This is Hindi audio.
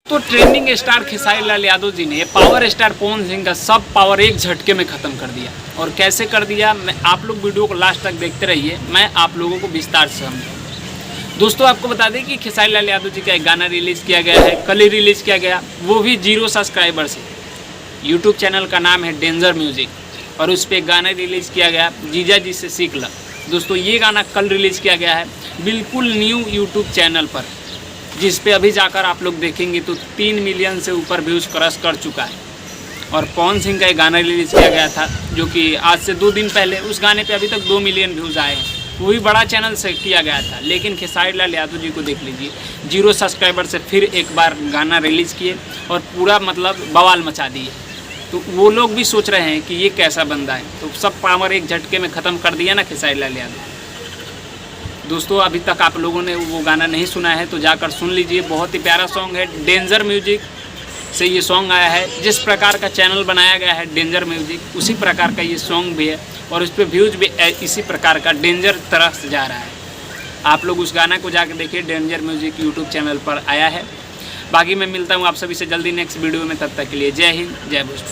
तो ट्रेंडिंग स्टार खेसारी लाल यादव जी ने पावर स्टार पवन सिंह का सब पावर एक झटके में ख़त्म कर दिया। और कैसे कर दिया, मैं आप लोग वीडियो को लास्ट तक देखते रहिए, मैं आप लोगों को विस्तार से समझाऊंगा। दोस्तों आपको बता दें कि खेसारी लाल यादव जी का एक गाना रिलीज़ किया गया है, कल ही रिलीज़ किया गया, वो भी 0 सब्सक्राइबर से। यूट्यूब चैनल का नाम है डेंजर म्यूजिक और उस पर एक गाना रिलीज़ किया गया, जीजा जी से सीख ल। दोस्तों ये गाना कल रिलीज़ किया गया है बिल्कुल न्यू यूट्यूब चैनल पर, जिस पे अभी जाकर आप लोग देखेंगे तो 3 मिलियन से ऊपर व्यूज़ क्रॉस कर चुका है। और पवन सिंह का एक गाना रिलीज़ किया गया था जो कि आज से 2 दिन पहले, उस गाने पे अभी तक 2 मिलियन व्यूज़ आए हैं, वो भी बड़ा चैनल से किया गया था। लेकिन खेसारी लाल यादव जी को देख लीजिए, 0 सब्सक्राइबर से फिर एक बार गाना रिलीज़ किए और पूरा मतलब बवाल मचा दिए। तो वो लोग भी सोच रहे हैं कि ये कैसा बंदा है, तो सब पावर एक झटके में ख़त्म कर दिया ना खेसारी लाल यादव। दोस्तों अभी तक आप लोगों ने वो गाना नहीं सुना है तो जाकर सुन लीजिए, बहुत ही प्यारा सॉन्ग है। डेंजर म्यूजिक से ये सॉन्ग आया है, जिस प्रकार का चैनल बनाया गया है डेंजर म्यूजिक, उसी प्रकार का ये सॉन्ग भी है और उस पर व्यूज़ भी इसी प्रकार का डेंजर तरह से जा रहा है। आप लोग उस गाना को जाकर देखिए, डेंजर म्यूजिक यूट्यूब चैनल पर आया है। बाकी मैं मिलता हूँ आप सभी से जल्दी नेक्स्ट वीडियो में, तब तक के लिए जय हिंद जय भोजपुरी।